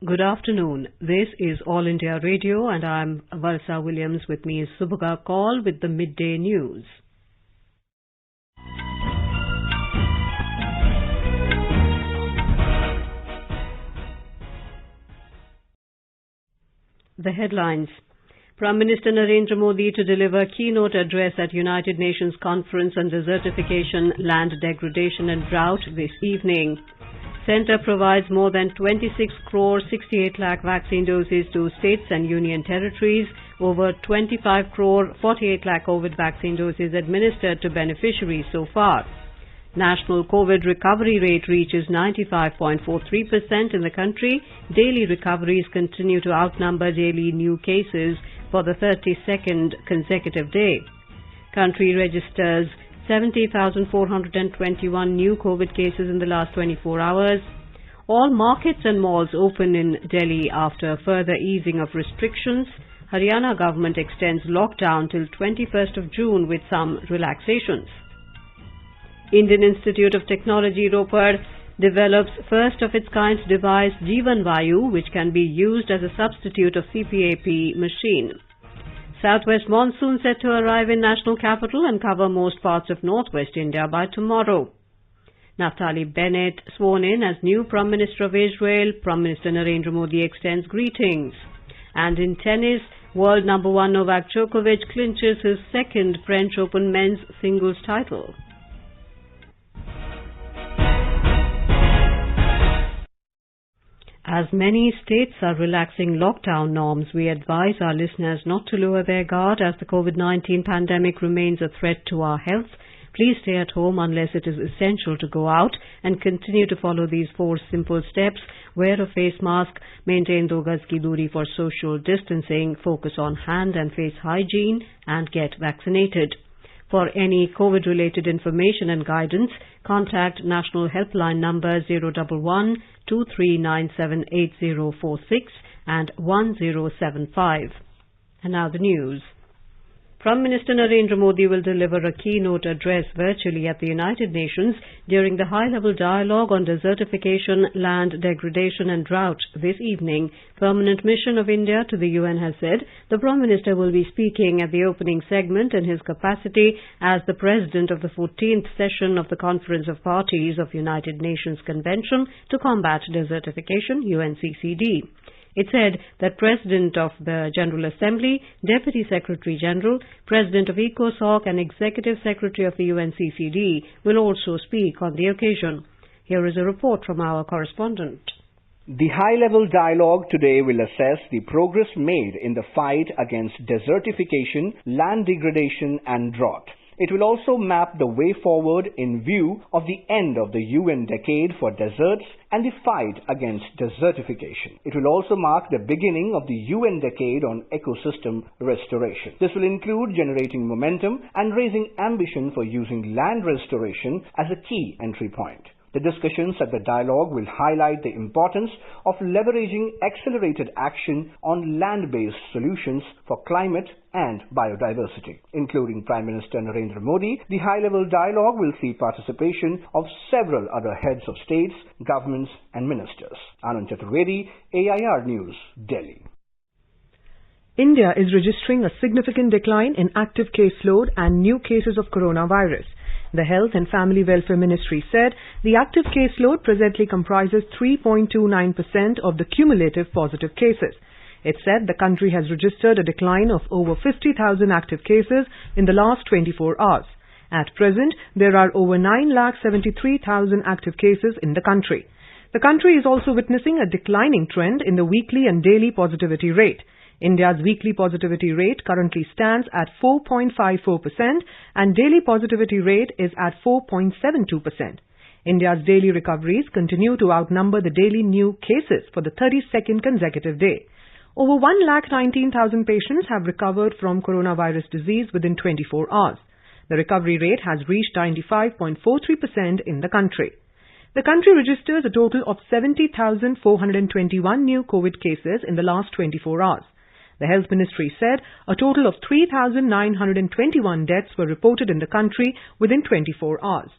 Good afternoon. This is All India Radio and I'm Valsa Williams. With me is Subhaga Kaul with the Midday News. The headlines. Prime Minister Narendra Modi to deliver keynote address at United Nations Conference on Desertification, Land Degradation and Drought this evening. Centre provides more than 26 crore 68 lakh vaccine doses to states and union territories. Over 25 crore 48 lakh COVID vaccine doses administered to beneficiaries so far. National COVID recovery rate reaches 95.43% in the country. Daily recoveries continue to outnumber daily new cases for the 32nd consecutive day. Country registers 70,421 new COVID cases in the last 24 hours. All markets and malls open in Delhi after further easing of restrictions. Haryana government extends lockdown till 21st of June with some relaxations. Indian Institute of Technology, Ropar, develops first of its kind device Jeevan Vayu, which can be used as a substitute of CPAP machine. Southwest monsoon set to arrive in national capital and cover most parts of northwest India by tomorrow. Naftali Bennett sworn in as new Prime Minister of Israel. Prime Minister Narendra Modi extends greetings. And in tennis, world number one Novak Djokovic clinches his second French Open men's singles title. As many states are relaxing lockdown norms, we advise our listeners not to lower their guard as the COVID-19 pandemic remains a threat to our health. Please stay at home unless it is essential to go out and continue to follow these 4 simple steps. Wear a face mask, maintain 2 gaz ki duri for social distancing, focus on hand and face hygiene and get vaccinated. For any COVID-related information and guidance, contact National Helpline number 011 2397 8046 and 1075. And now the news. Prime Minister Narendra Modi will deliver a keynote address virtually at the United Nations during the high-level dialogue on desertification, land degradation and drought this evening. Permanent Mission of India to the UN has said the Prime Minister will be speaking at the opening segment in his capacity as the President of the 14th session of the Conference of Parties of United Nations Convention to Combat Desertification, UNCCD. It said that President of the General Assembly, Deputy Secretary General, President of ECOSOC and Executive Secretary of the UNCCD will also speak on the occasion. Here is a report from our correspondent. The high-level dialogue today will assess the progress made in the fight against desertification, land degradation and drought. It will also map the way forward in view of the end of the UN decade for deserts and the fight against desertification. It will also mark the beginning of the UN decade on ecosystem restoration. This will include generating momentum and raising ambition for using land restoration as a key entry point. The discussions at the dialogue will highlight the importance of leveraging accelerated action on land-based solutions for climate and biodiversity. Including Prime Minister Narendra Modi, the high-level dialogue will see participation of several other heads of states, governments and ministers. Anand Chaturvedi, AIR News, Delhi. India is registering a significant decline in active caseload and new cases of coronavirus. The Health and Family Welfare Ministry said the active caseload presently comprises 3.29% of the cumulative positive cases. It said the country has registered a decline of over 50,000 active cases in the last 24 hours. At present, there are over 9,73,000 active cases in the country. The country is also witnessing a declining trend in the weekly and daily positivity rate. India's weekly positivity rate currently stands at 4.54% and daily positivity rate is at 4.72%. India's daily recoveries continue to outnumber the daily new cases for the 32nd consecutive day. Over 119,000 patients have recovered from coronavirus disease within 24 hours. The recovery rate has reached 95.43% in the country. The country registers a total of 70,421 new COVID cases in the last 24 hours. The Health Ministry said a total of 3,921 deaths were reported in the country within 24 hours.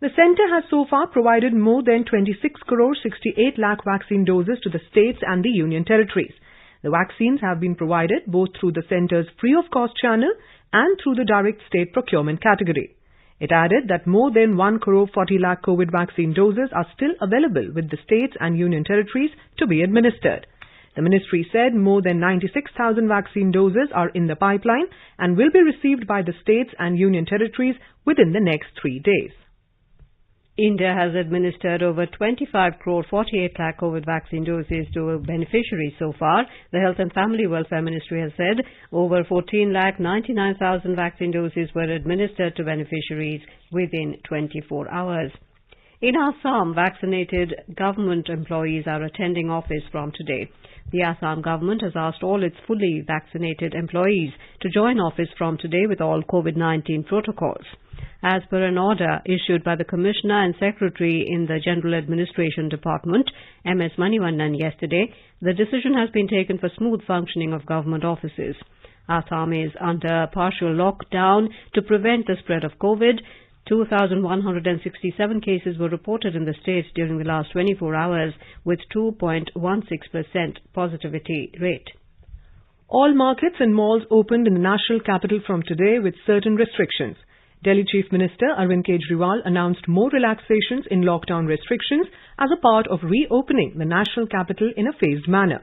The centre has so far provided more than 26 crore 68 lakh vaccine doses to the states and the union territories. The vaccines have been provided both through the centre's free-of-cost channel and through the direct state procurement category. It added that more than 1 crore 40 lakh COVID vaccine doses are still available with the states and union territories to be administered. The ministry said more than 96,000 vaccine doses are in the pipeline and will be received by the states and union territories within the next 3 days. India has administered over 25 crore 48 lakh COVID vaccine doses to beneficiaries so far. The Health and Family Welfare Ministry has said over 14 lakh 99,000 vaccine doses were administered to beneficiaries within 24 hours. In Assam, vaccinated government employees are attending office from today. The Assam government has asked all its fully vaccinated employees to join office from today with all COVID-19 protocols. As per an order issued by the Commissioner and Secretary in the General Administration Department, M.S. Manivannan, yesterday, the decision has been taken for smooth functioning of government offices. Assam is under partial lockdown to prevent the spread of COVID. 2,167 cases were reported in the state during the last 24 hours with 2.16% positivity rate. All markets and malls opened in the national capital from today with certain restrictions. Delhi Chief Minister Arvind Kejriwal announced more relaxations in lockdown restrictions as a part of reopening the national capital in a phased manner.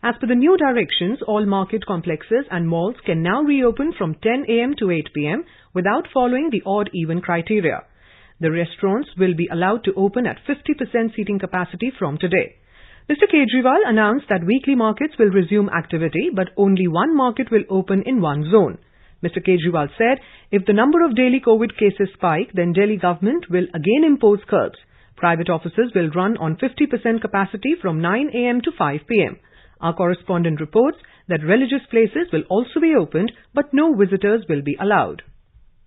As per the new directions, all market complexes and malls can now reopen from 10 a.m. to 8 p.m. without following the odd-even criteria. The restaurants will be allowed to open at 50% seating capacity from today. Mr. Kejriwal announced that weekly markets will resume activity, but only one market will open in one zone. Mr. Kejriwal said if the number of daily COVID cases spike, then Delhi government will again impose curbs. Private offices will run on 50% capacity from 9 a.m. to 5 p.m. Our correspondent reports that religious places will also be opened, but no visitors will be allowed.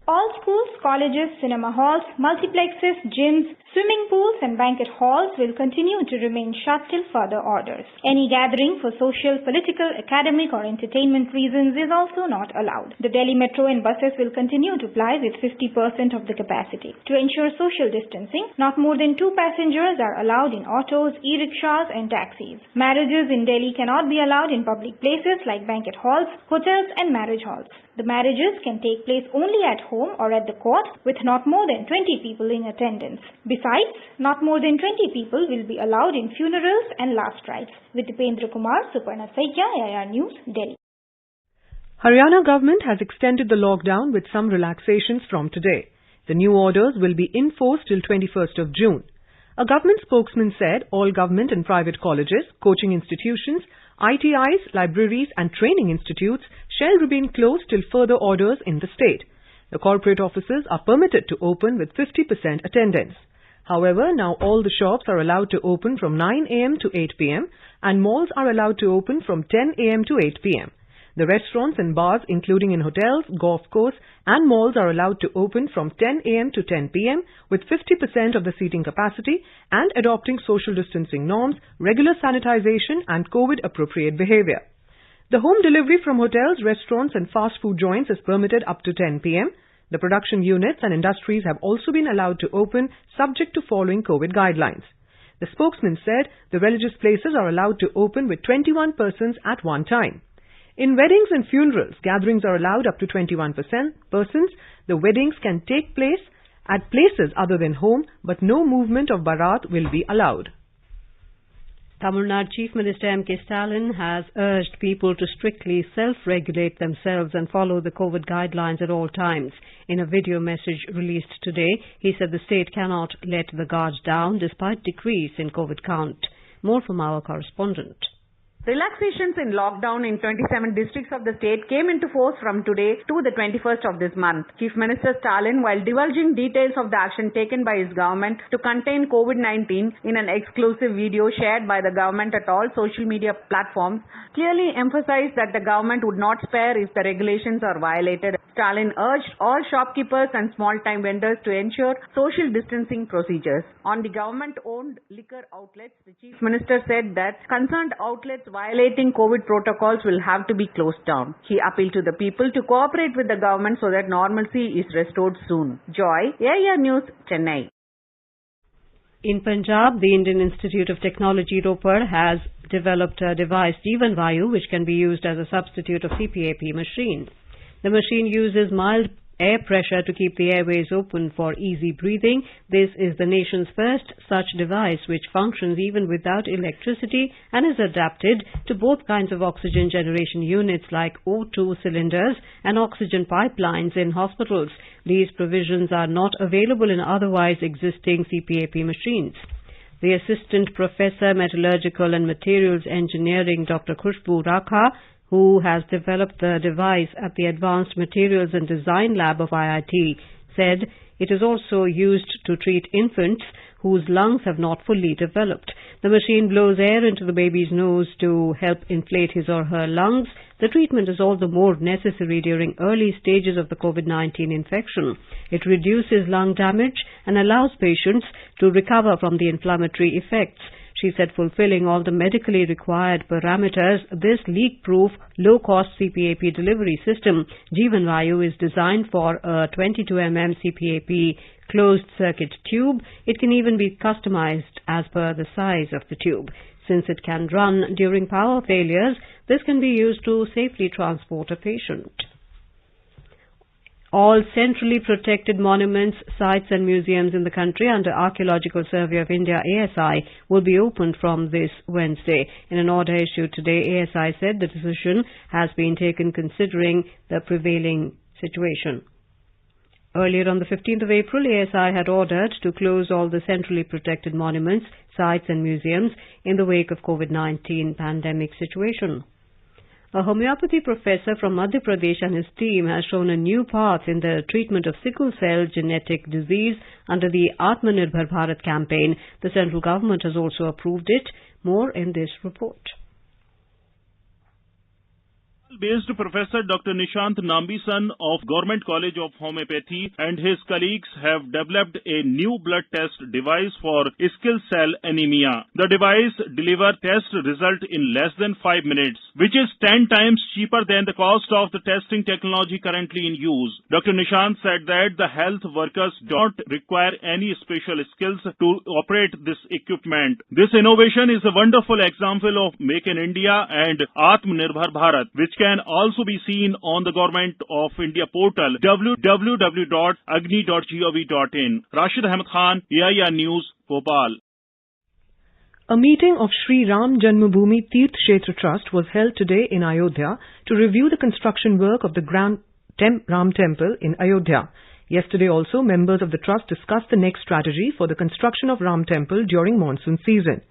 All schools, colleges, cinema halls, multiplexes, gyms, swimming pools and banquet halls will continue to remain shut till further orders. Any gathering for social, political, academic or entertainment reasons is also not allowed. The Delhi Metro and buses will continue to ply with 50% of the capacity. To ensure social distancing, not more than 2 passengers are allowed in autos, e-rickshaws and taxis. Marriages in Delhi cannot be allowed in public places like banquet halls, hotels and marriage halls. The marriages can take place only at home or at the court with not more than 20 people in attendance. Besides, not more than 20 people will be allowed in funerals and last rites. With Dipendra Kumar, Suparna Saikya, IR News, Delhi. Haryana government has extended the lockdown with some relaxations from today. The new orders will be in force till 21st of June. A government spokesman said all government and private colleges, coaching institutions, ITIs, libraries and training institutes shall remain closed till further orders in the state. The corporate offices are permitted to open with 50% attendance. However, now all the shops are allowed to open from 9 a.m. to 8 p.m. and malls are allowed to open from 10 a.m. to 8 p.m. The restaurants and bars, including in hotels, golf courses and malls, are allowed to open from 10 a.m. to 10 p.m. with 50% of the seating capacity and adopting social distancing norms, regular sanitization and COVID-appropriate behavior. The home delivery from hotels, restaurants and fast food joints is permitted up to 10 p.m. The production units and industries have also been allowed to open subject to following COVID guidelines. The spokesman said the religious places are allowed to open with 21 persons at one time. In weddings and funerals, gatherings are allowed up to 21 persons. The weddings can take place at places other than home, but no movement of barat will be allowed. Tamil Nadu Chief Minister M.K. Stalin has urged people to strictly self-regulate themselves and follow the COVID guidelines at all times. In a video message released today, he said the state cannot let the guard down despite decrease in COVID count. More from our correspondent. Relaxations in lockdown in 27 districts of the state came into force from today to the 21st of this month. Chief Minister Stalin, while divulging details of the action taken by his government to contain COVID-19 in an exclusive video shared by the government at all social media platforms, clearly emphasized that the government would not spare if the regulations are violated. Stalin urged all shopkeepers and small-time vendors to ensure social distancing procedures. On the government-owned liquor outlets, the Chief Minister said that concerned outlets violating COVID protocols will have to be closed down. He appealed to the people to cooperate with the government so that normalcy is restored soon. Joy, AIR News, Chennai. In Punjab, the Indian Institute of Technology Ropar has developed a device, Jeevan Vayu, which can be used as a substitute of CPAP machine. The machine uses mild air pressure to keep the airways open for easy breathing. This is the nation's first such device which functions even without electricity and is adapted to both kinds of oxygen generation units like O2 cylinders and oxygen pipelines in hospitals. These provisions are not available in otherwise existing CPAP machines. The Assistant Professor, Metallurgical and Materials Engineering, Dr. Khushbu Rakha, who has developed the device at the Advanced Materials and Design Lab of IIT, said it is also used to treat infants whose lungs have not fully developed. The machine blows air into the baby's nose to help inflate his or her lungs. The treatment is all the more necessary during early stages of the COVID-19 infection. It reduces lung damage and allows patients to recover from the inflammatory effects. She said fulfilling all the medically required parameters, this leak-proof, low-cost CPAP delivery system, Jeevan Vayu, is designed for a 22 mm CPAP closed-circuit tube. It can even be customized as per the size of the tube. Since it can run during power failures, this can be used to safely transport a patient. All centrally protected monuments, sites and museums in the country under Archaeological Survey of India ASI will be opened from this Wednesday. In an order issued today, ASI said the decision has been taken considering the prevailing situation. Earlier on the 15th of April, ASI had ordered to close all the centrally protected monuments, sites and museums in the wake of COVID-19 pandemic situation. A homeopathy professor from Madhya Pradesh and his team has shown a new path in the treatment of sickle cell genetic disease under the Atmanirbhar Bharat campaign. The central government has also approved it. More in this report. Based Professor Dr. Nishant Nambisan of Government College of Homeopathy and his colleagues have developed a new blood test device for sickle cell anemia. The device delivers test result in less than 5 minutes, which is 10 times cheaper than the cost of the testing technology currently in use. Dr. Nishant said that the health workers don't require any special skills to operate this equipment. This innovation is a wonderful example of Make in India and Atmanirbhar Bharat, which can also be seen on the Government of India portal www.agni.gov.in. Rashid Ahmed Khan, AIR News, Bhopal. A meeting of Sri Ram Janmabhoomi Teerth Kshetra Trust was held today in Ayodhya to review the construction work of the Grand Ram Temple in Ayodhya. Yesterday also, members of the trust discussed the next strategy for the construction of Ram Temple during monsoon season.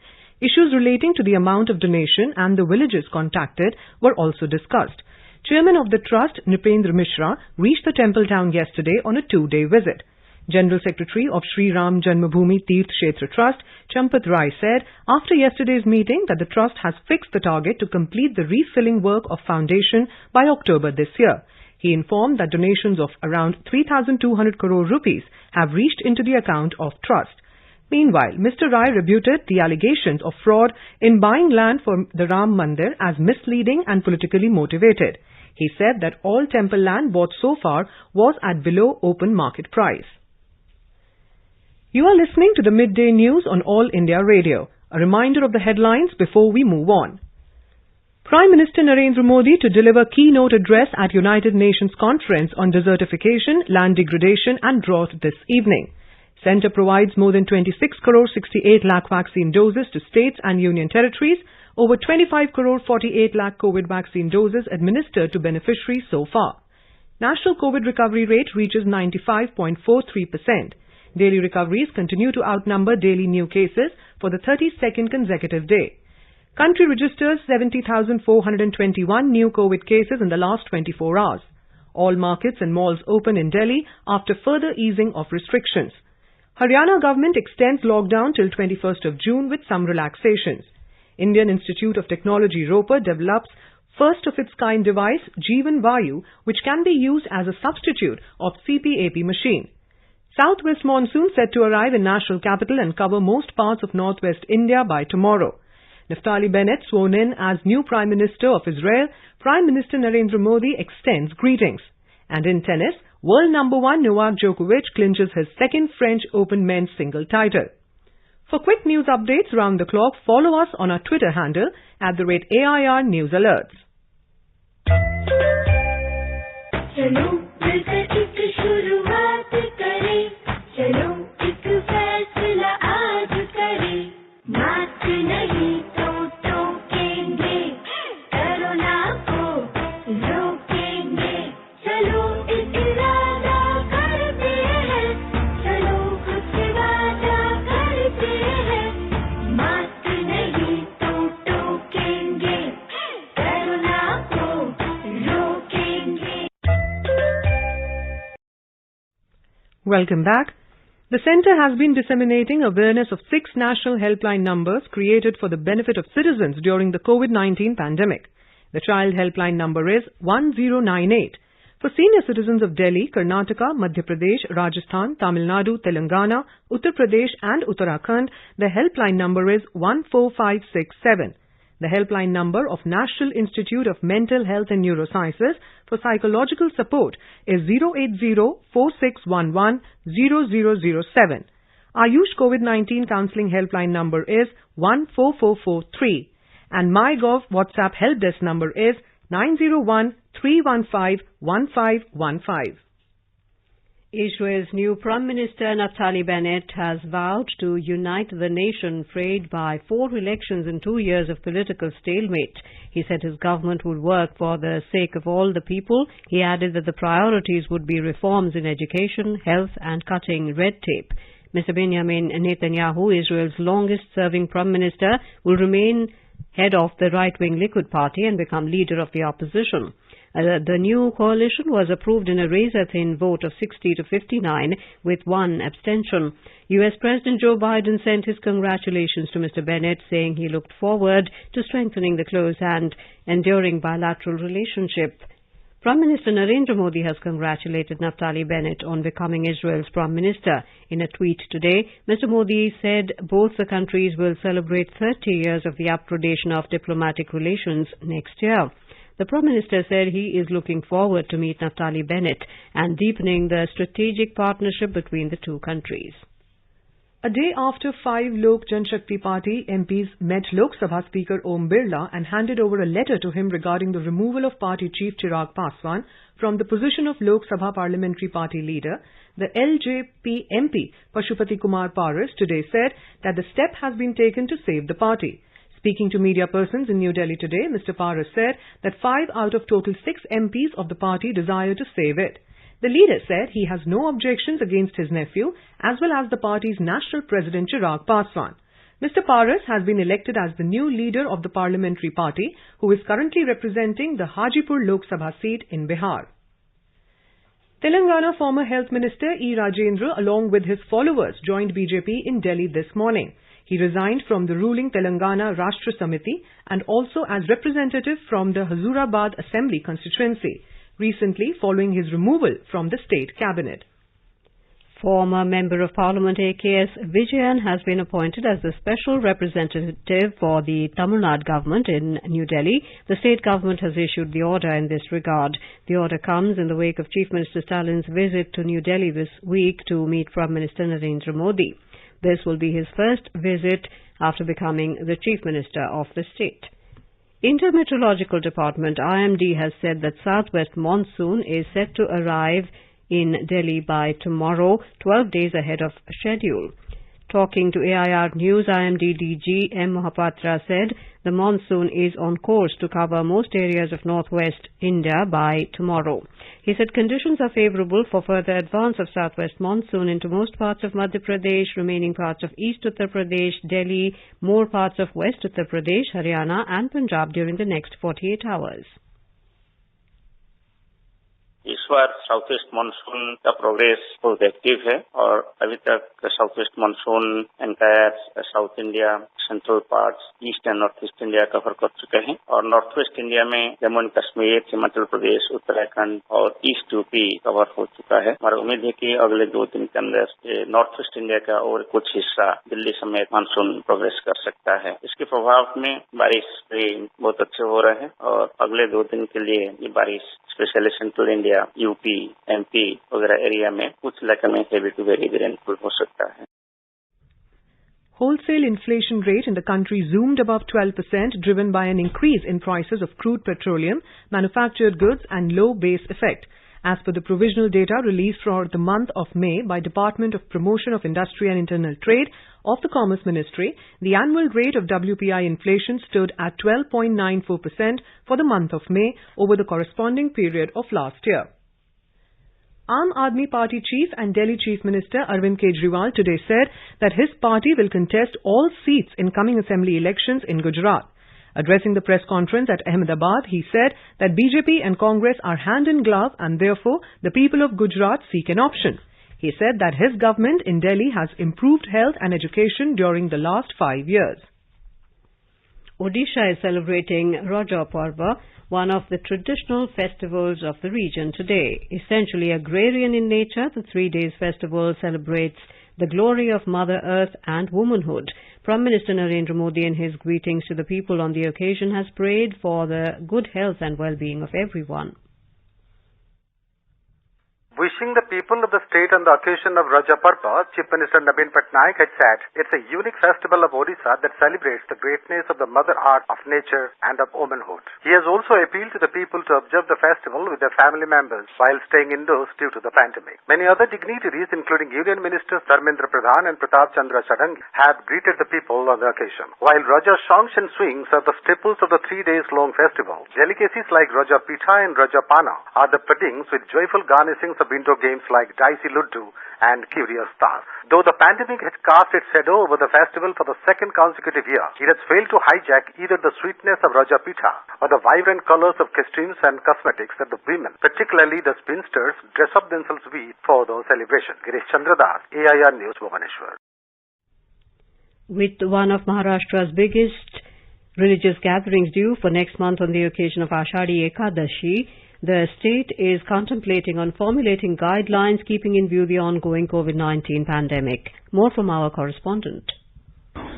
Issues relating to the amount of donation and the villages contacted were also discussed. Chairman of the trust, Nipendra Mishra, reached the temple town yesterday on a 2-day visit. General Secretary of Sri Ram Janmabhoomi Teerth Kshetra Trust, Champat Rai, said after yesterday's meeting that the trust has fixed the target to complete the refilling work of foundation by October this year. He informed that donations of around 3,200 crore rupees have reached into the account of trust. Meanwhile, Mr. Rai rebutted the allegations of fraud in buying land for the Ram Mandir as misleading and politically motivated. He said that all temple land bought so far was at below open market price. You are listening to the Midday News on All India Radio. A reminder of the headlines before we move on. Prime Minister Narendra Modi to deliver keynote address at United Nations Conference on Desertification, Land Degradation and Drought this evening. Centre provides more than 26 crore 68 lakh vaccine doses to states and union territories, over 25 crore 48 lakh COVID vaccine doses administered to beneficiaries so far. National COVID recovery rate reaches 95.43%. Daily recoveries continue to outnumber daily new cases for the 32nd consecutive day. Country registers 70,421 new COVID cases in the last 24 hours. All markets and malls open in Delhi after further easing of restrictions. Haryana government extends lockdown till 21st of June with some relaxations. Indian Institute of Technology Ropar develops first of its kind device Jeevan Vayu, which can be used as a substitute of CPAP machine. Southwest monsoon set to arrive in national capital and cover most parts of northwest India by tomorrow. Naftali Bennett sworn in as new Prime Minister of Israel, Prime Minister Narendra Modi extends greetings. And in tennis, world number 1 Novak Djokovic clinches his second French Open men's single title. For quick news updates round the clock, follow us on our Twitter handle @AIR News Alerts. चलो मिलकर एक शुरुआत करें, चलो एक फैसला आज करें, मास्क नहीं तो टोकेंगे, कोरोना को रोकेंगे, चलो एक इरादा करते हैं, चलो कुछ वादा करते हैं, मास्क नहीं तो टोकेंगे, कोरोना को रोकेंगे. Welcome back. The Centre has been disseminating awareness of 6 national helpline numbers created for the benefit of citizens during the COVID-19 pandemic. The child helpline number is 1098. For senior citizens of Delhi, Karnataka, Madhya Pradesh, Rajasthan, Tamil Nadu, Telangana, Uttar Pradesh and Uttarakhand, the helpline number is 14567. The helpline number of National Institute of Mental Health and Neurosciences for psychological support is 080-4611-0007. Ayush COVID-19 counselling helpline number is 14443. And MyGov WhatsApp help desk number is 901-315-1515. Israel's new Prime Minister Naftali Bennett has vowed to unite the nation frayed by 4 elections and 2 years of political stalemate. He said his government would work for the sake of all the people. He added that the priorities would be reforms in education, health and cutting red tape. Mr. Benjamin Netanyahu, Israel's longest-serving Prime Minister, will remain head of the right-wing Likud party and become leader of the opposition. The new coalition was approved in a razor-thin vote of 60 to 59 with 1 abstention. US President Joe Biden sent his congratulations to Mr. Bennett, saying he looked forward to strengthening the close and enduring bilateral relationship. Prime Minister Narendra Modi has congratulated Naftali Bennett on becoming Israel's Prime Minister. In a tweet today, Mr. Modi said both the countries will celebrate 30 years of the upgradation of diplomatic relations next year. The Prime Minister said he is looking forward to meet Naftali Bennett and deepening the strategic partnership between the two countries. A day after 5 Lok Janshakti Party MPs met Lok Sabha Speaker Om Birla and handed over a letter to him regarding the removal of party chief Chirag Paswan from the position of Lok Sabha Parliamentary Party leader, the LJP MP Pashupati Kumar Paras today said that the step has been taken to save the party. Speaking to media persons in New Delhi today, Mr. Paras said that 5 out of total 6 MPs of the party desire to save it. The leader said he has no objections against his nephew as well as the party's national president Chirag Paswan. Mr. Paras has been elected as the new leader of the parliamentary party, who is currently representing the Hajipur Lok Sabha seat in Bihar. Telangana former Health Minister E. Rajendra along with his followers joined BJP in Delhi this morning. He resigned from the ruling Telangana Rashtra Samiti and also as representative from the Hazurabad Assembly constituency, recently following his removal from the state cabinet. Former Member of Parliament AKS Vijayan has been appointed as the special representative for the Tamil Nadu government in New Delhi. The state government has issued the order in this regard. The order comes in the wake of Chief Minister Stalin's visit to New Delhi this week to meet Prime Minister Narendra Modi. This will be his first visit after becoming the Chief Minister of the state. Intermeteorological Department IMD has said that southwest monsoon is set to arrive in Delhi by tomorrow, 12 days ahead of schedule. Talking to AIR News, IMD DG M. Mohapatra said the monsoon is on course to cover most areas of northwest India by tomorrow. He said conditions are favourable for further advance of southwest monsoon into most parts of Madhya Pradesh, remaining parts of East Uttar Pradesh, Delhi, more parts of West Uttar Pradesh, Haryana and Punjab during the next 48 hours. इस बार south east monsoon का progress बहुत active है और अभी तक south east monsoon entire south India, central parts, east and north east India cover कर चुके हैं और नॉर्थ वेस्ट इंडिया में जम्मू एंड कश्मीर, हिमाचल प्रदेश, उत्तराखंड और ईस्ट यूपी कवर हो चुका है। हमारा उम्मीद है कि अगले 2 दिन के अंदर नॉर्थ वेस्ट इंडिया का और कुछ हिस्सा दिल्ली समेत मानसून प्रोग्रेस कर सकता है। इसके प्रभाव में बारिश भी बहुत अच्छे हो रहे हैं और अगले 2 दिन के लिए ये बारिश specially central India, UP, MP वगैरह एरिया में कुछ इलाके में हेवी टू वेरी रेनफॉल हो सकता है। wholesale inflation rate in the country zoomed above 12%, driven by an increase in prices of crude petroleum, manufactured goods and low base effect. As per the provisional data released for the month of May by Department of Promotion of Industry and Internal Trade of the Commerce Ministry, the annual rate of WPI inflation stood at 12.94% for the month of May over the corresponding period of last year. Aam Aadmi Party Chief and Delhi Chief Minister Arvind Kejriwal today said that his party will contest all seats in coming assembly elections in Gujarat. Addressing the press conference at Ahmedabad, he said that BJP and Congress are hand in glove and therefore the people of Gujarat seek an option. He said that his government in Delhi has improved health and education during the last 5 years. Odisha is celebrating Raja Parva, one of the traditional festivals of the region today. Essentially agrarian in nature, the 3 days festival celebrates the glory of Mother Earth and womanhood. Prime Minister Narendra Modi in his greetings to the people on the occasion has prayed for the good health and well-being of everyone. Wishing the people of the state on the occasion of Raja Parva, Chief Minister Naveen Patnaik had said, it's a unique festival of Odisha that celebrates the greatness of the mother earth, of nature and of womanhood. He has also appealed to the people to observe the festival with their family members while staying indoors due to the pandemic. Many other dignitaries, including Union Ministers Dharmendra Pradhan and Pratap Chandra Sarangi, have greeted the people on the occasion. While Raja songs and swings are the staples of the 3 days long festival, delicacies like Raja Pitha and Raja Pana are the puddings with joyful garnishings of indoor games like Dicey Luddu and Curious Stars. Though the pandemic has cast its shadow over the festival for the second consecutive year, it has failed to hijack either the sweetness of Raja Pitha or the vibrant colors of costumes and cosmetics that the women, particularly the spinsters, dress up themselves with for the celebration. Girish Chandradas, AIR News, Bhubaneswar. With one of Maharashtra's biggest religious gatherings due for next month on the occasion of Ashadi Ekadashi, the state is contemplating on formulating guidelines keeping in view the ongoing COVID-19 pandemic. More from our correspondent.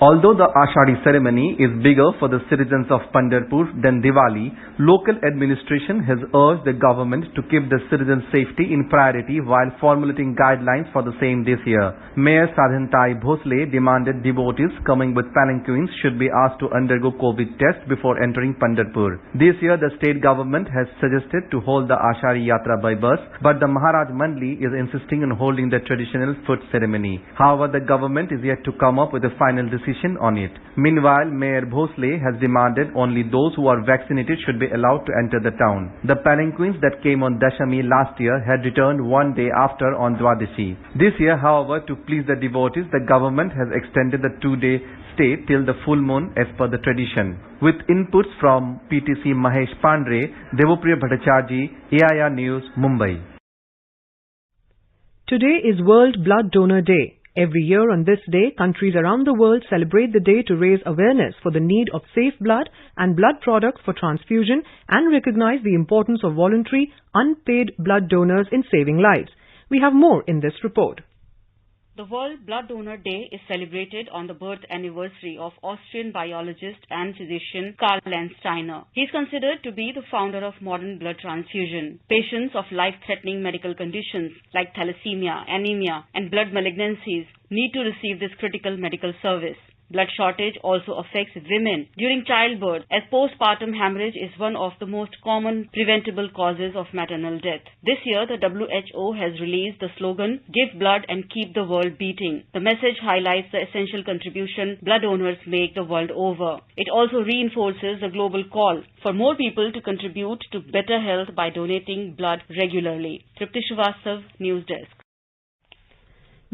Although the Ashadi ceremony is bigger for the citizens of Pandharpur than Diwali, local administration has urged the government to keep the citizens' safety in priority while formulating guidelines for the same this year. Mayor Sadhantai Bhosle demanded devotees coming with palanquins should be asked to undergo COVID test before entering Pandharpur. This year, the state government has suggested to hold the Ashadi Yatra by bus, but the Maharaj Mandli is insisting on holding the traditional foot ceremony. However, the government is yet to come up with a final decision on it. Meanwhile, Mayor Bhosle has demanded only those who are vaccinated should be allowed to enter the town. The palanquins that came on Dashami last year had returned one day after on Dwadashi. This year, however, to please the devotees, the government has extended the 2-day stay till the full moon as per the tradition. With inputs from PTC Mahesh Pandre, Devopriya Bhattacharjee, AIR News, Mumbai. Today is World Blood Donor Day. Every year on this day, countries around the world celebrate the day to raise awareness for the need of safe blood and blood products for transfusion and recognize the importance of voluntary, unpaid blood donors in saving lives. We have more in this report. The World Blood Donor Day is celebrated on the birth anniversary of Austrian biologist and physician Karl-Heinz Steiner. He is considered to be the founder of modern blood transfusion. Patients of life-threatening medical conditions like thalassemia, anemia, and blood malignancies need to receive this critical medical service. Blood shortage also affects women during childbirth, as postpartum hemorrhage is one of the most common preventable causes of maternal death. This year, the WHO has released the slogan, "Give blood and keep the world beating." The message highlights the essential contribution blood donors make the world over. It also reinforces the global call for more people to contribute to better health by donating blood regularly. Tripti Srivastav, News Desk.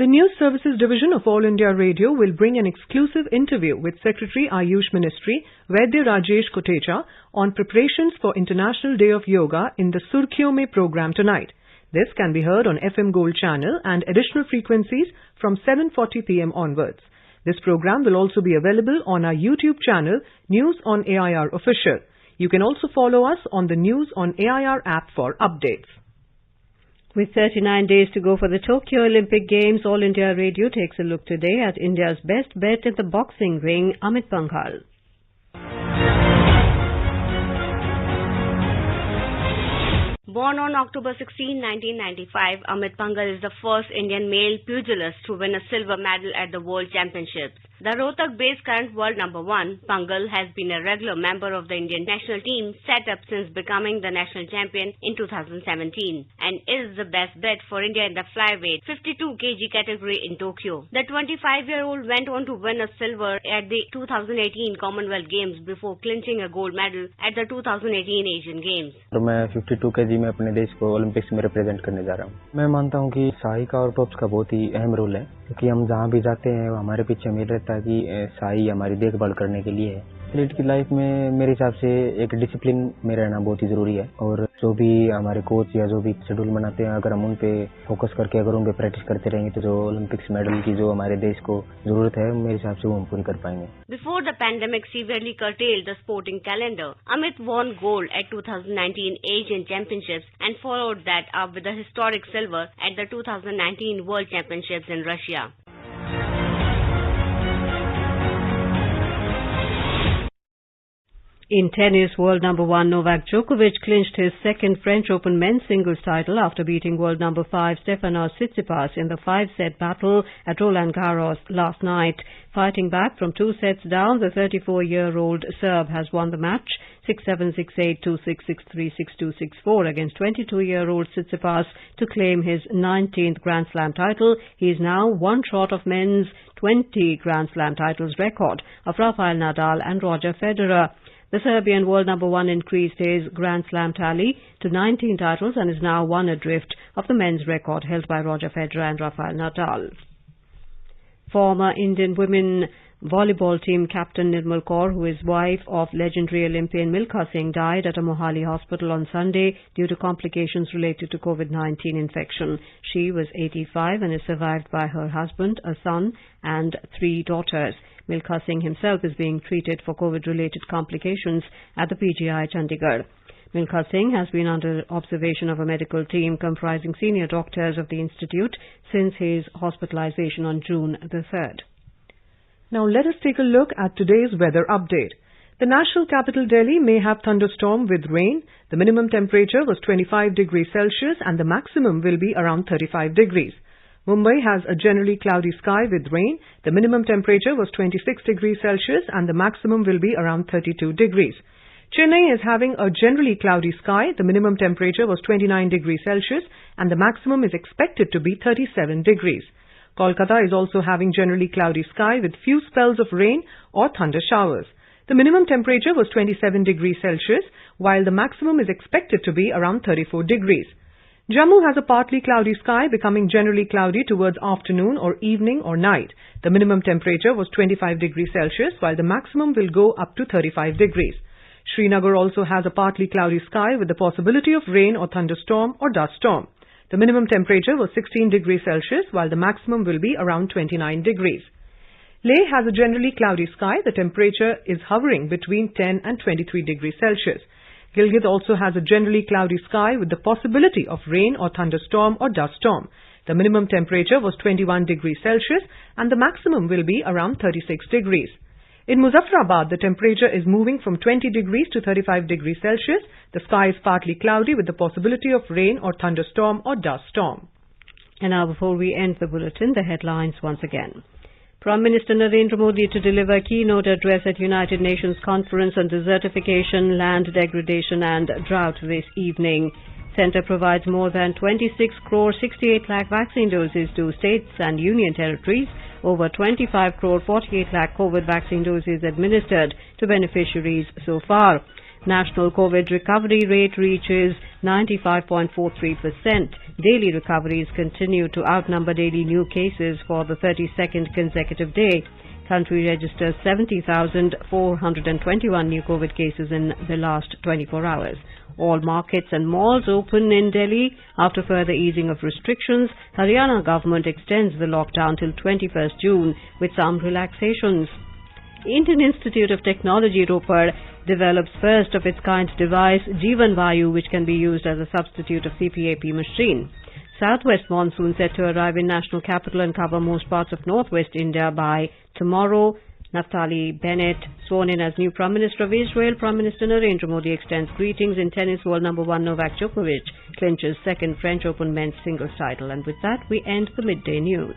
The News Services Division of All India Radio will bring an exclusive interview with Secretary Ayush Ministry, Vaidya Rajesh Kotecha, on preparations for International Day of Yoga in the Surkhiyon Mein program tonight. This can be heard on FM Gold channel and additional frequencies from 7:40 p.m. onwards. This program will also be available on our YouTube channel, News on AIR Official. You can also follow us on the News on AIR app for updates. With 39 days to go for the Tokyo Olympic Games, All India Radio takes a look today at India's best bet in the boxing ring, Amit Panghal. Born on October 16, 1995, Amit Panghal is the first Indian male pugilist to win a silver medal at the World Championships. The Rohtak-based current world number 1, Pangal, has been a regular member of the Indian national team set up since becoming the national champion in 2017 and is the best bet for India in the flyweight 52 kg category in Tokyo. The 25-year-old went on to win a silver at the 2018 Commonwealth Games before clinching a gold medal at the 2018 Asian Games. तो मैं 52 kg में अपने देश को Olympics में represent करने जा रहा हूँ। मैं मानता हूँ कि साई का और पॉप्स का बहुत ही अहम रोल है, क्योंकि हम जहाँ भी जाते हैं हमारे पीछे मिल रहता है कि साई हमारी देखभाल करने के लिए है। एथलीट की लाइफ में मेरे हिसाब से एक डिसिप्लिन में रहना बहुत ही जरूरी है और जो भी हमारे कोच या जो भी शेड्यूल बनाते हैं अगर हम उन पे फोकस करके अगर उन पे प्रैक्टिस करते रहेंगे तो जो ओलंपिक्स मेडल की जो हमारे देश को जरूरत है मेरे हिसाब से वो हम पूरी कर पाएंगे। Before the pandemic severely curtailed the sporting calendar, Amit won gold at 2019 Asian Championships and followed that up with a historic silver at the 2019 World Championships in Russia. In tennis, world number 1 Novak Djokovic clinched his second French Open men's singles title after beating world number 5 Stefanos Tsitsipas in the 5-set battle at Roland Garros last night. Fighting back from 2 sets down, the 34-year-old Serb has won the match 6-7, 6-8, 2-6, 6-3, 6-2, 6-4 against 22-year-old Tsitsipas to claim his 19th Grand Slam title. He is now one short of men's 20 Grand Slam titles record of Rafael Nadal and Roger Federer. The Serbian world number 1 increased his Grand Slam tally to 19 titles and is now one adrift of the men's record held by Roger Federer and Rafael Nadal. Former Indian women volleyball team captain Nirmal Kaur, who is wife of legendary Olympian Milkha Singh, died at a Mohali hospital on Sunday due to complications related to COVID-19 infection. She was 85 and is survived by her husband, a son and 3 daughters. Milkha Singh himself is being treated for COVID-related complications at the PGI Chandigarh. Milkha Singh has been under observation of a medical team comprising senior doctors of the institute since his hospitalization on June the 3rd. Now let us take a look at today's weather update. The national capital Delhi may have thunderstorm with rain. The minimum temperature was 25 degrees Celsius and the maximum will be around 35 degrees. Mumbai has a generally cloudy sky with rain. The minimum temperature was 26 degrees Celsius and the maximum will be around 32 degrees. Chennai is having a generally cloudy sky. The minimum temperature was 29 degrees Celsius and the maximum is expected to be 37 degrees. Kolkata is also having generally cloudy sky with few spells of rain or thunder showers. The minimum temperature was 27 degrees Celsius while the maximum is expected to be around 34 degrees. Jammu has a partly cloudy sky becoming generally cloudy towards afternoon or evening or night. The minimum temperature was 25 degrees Celsius while the maximum will go up to 35 degrees. Srinagar also has a partly cloudy sky with the possibility of rain or thunderstorm or dust storm. The minimum temperature was 16 degrees Celsius while the maximum will be around 29 degrees. Leh has a generally cloudy sky. The temperature is hovering between 10 and 23 degrees Celsius. Gilgit also has a generally cloudy sky with the possibility of rain or thunderstorm or dust storm. The minimum temperature was 21 degrees Celsius and the maximum will be around 36 degrees. In Muzaffarabad, the temperature is moving from 20 degrees to 35 degrees Celsius. The sky is partly cloudy with the possibility of rain or thunderstorm or dust storm. And now before we end the bulletin, the headlines once again. Prime Minister Narendra Modi to deliver a keynote address at United Nations Conference on Desertification, Land Degradation and Drought this evening. Centre provides more than 26 crore 68 lakh vaccine doses to states and union territories. Over 25 crore 48 lakh COVID vaccine doses administered to beneficiaries so far. National COVID recovery rate reaches 95.43%. Daily recoveries continue to outnumber daily new cases for the 32nd consecutive day. Country registers 70,421 new COVID cases in the last 24 hours. All markets and malls open in Delhi after further easing of restrictions. Haryana government extends the lockdown till 21st June with some relaxations. Indian Institute of Technology, Ropar, develops first of its kind device, Jeevan Vayu, which can be used as a substitute of CPAP machine. Southwest monsoon set to arrive in national capital and cover most parts of northwest India by tomorrow. Naftali Bennett, sworn in as new Prime Minister of Israel. Prime Minister Narendra Modi extends greetings. In tennis, world number 1 Novak Djokovic clinches second French Open men's singles title. And with that, we end the midday news.